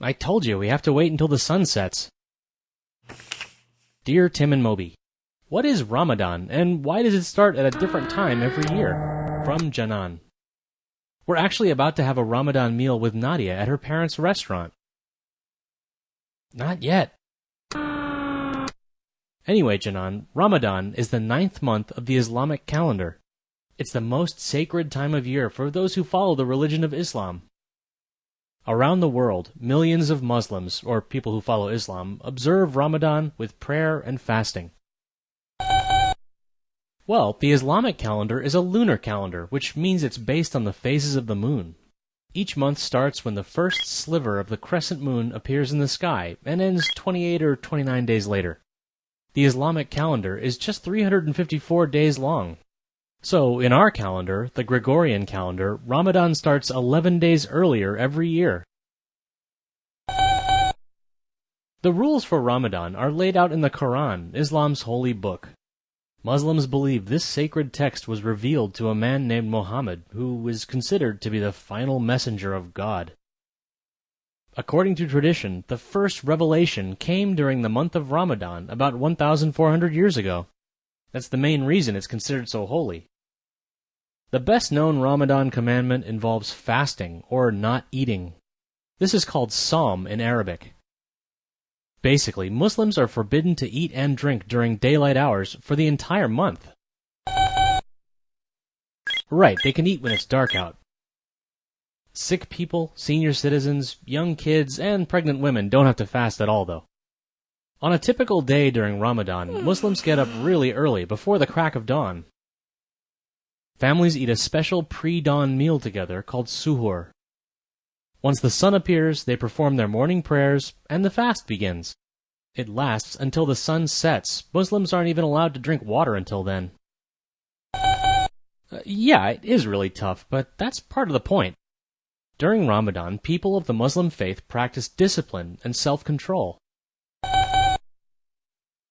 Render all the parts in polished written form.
I told you, we have to wait until the sun sets. Dear Tim and Moby, what is Ramadan, and why does it start at a different time every year? From Janan. We're actually about to have a Ramadan meal with Nadia at her parents' restaurant. Not yet. Anyway, Janan, Ramadan is the 9th month of the Islamic calendar. It's the most sacred time of year for those who follow the religion of Islam. Around the world, millions of Muslims, or people who follow Islam, observe Ramadan with prayer and fasting. Well, the Islamic calendar is a lunar calendar, which means it's based on the phases of the moon. Each month starts when the first sliver of the crescent moon appears in the sky and ends 28 or 29 days later. The Islamic calendar is just 354 days long. So, in our calendar, the Gregorian calendar, Ramadan starts 11 days earlier every year. The rules for Ramadan are laid out in the Quran, Islam's holy book. Muslims believe this sacred text was revealed to a man named Muhammad, who is considered to be the final messenger of God. According to tradition, the first revelation came during the month of Ramadan about 1,400 years ago. That's the main reason it's considered so holy. The best-known Ramadan commandment involves fasting, or not eating. This is called Sawm in Arabic. Basically, Muslims are forbidden to eat and drink during daylight hours for the entire month. Right, they can eat when it's dark out. Sick people, senior citizens, young kids, and pregnant women don't have to fast at all, though. On a typical day during Ramadan, Muslims get up really early, before the crack of dawn. Families eat a special pre-dawn meal together called suhoor. Once the sun appears, they perform their morning prayers, and the fast begins. It lasts until the sun sets. Muslims aren't even allowed to drink water until then. Yeah, it is really tough, but that's part of the point. During Ramadan, people of the Muslim faith practice discipline and self-control.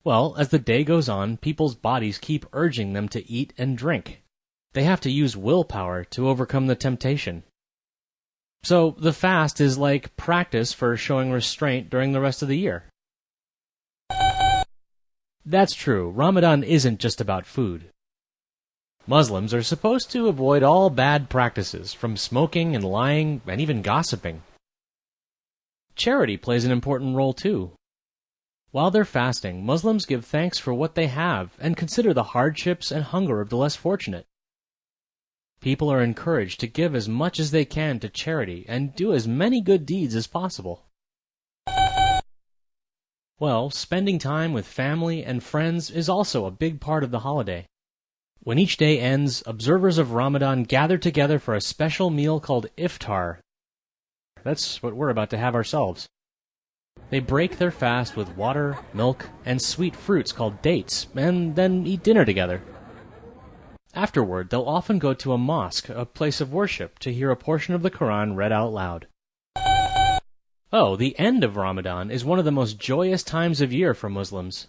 Well, as the day goes on, people's bodies keep urging them to eat and drink. They have to use willpower to overcome the temptation. So, the fast is like practice for showing restraint during the rest of the year. That's true. Ramadan isn't just about food. Muslims are supposed to avoid all bad practices, from smoking and lying and even gossiping. Charity plays an important role too. While they're fasting, Muslims give thanks for what they have and consider the hardships and hunger of the less fortunate. People are encouraged to give as much as they can to charity and do as many good deeds as possible. Well, spending time with family and friends is also a big part of the holiday. When each day ends, observers of Ramadan gather together for a special meal called iftar. That's what we're about to have ourselves. They break their fast with water, milk, and sweet fruits called dates, and then eat dinner together. Afterward, they'll often go to a mosque, a place of worship, to hear a portion of the Quran read out loud. Oh, the end of Ramadan is one of the most joyous times of year for Muslims.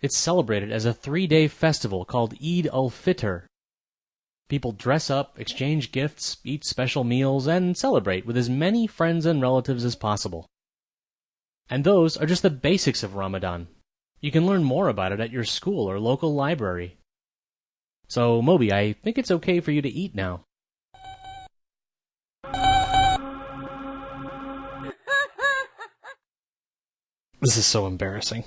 It's celebrated as a 3-day festival called Eid al-Fitr. People dress up, exchange gifts, eat special meals, and celebrate with as many friends and relatives as possible. And those are just the basics of Ramadan. You can learn more about it at your school or local library. So, Moby, I think it's okay for you to eat now. This is so embarrassing.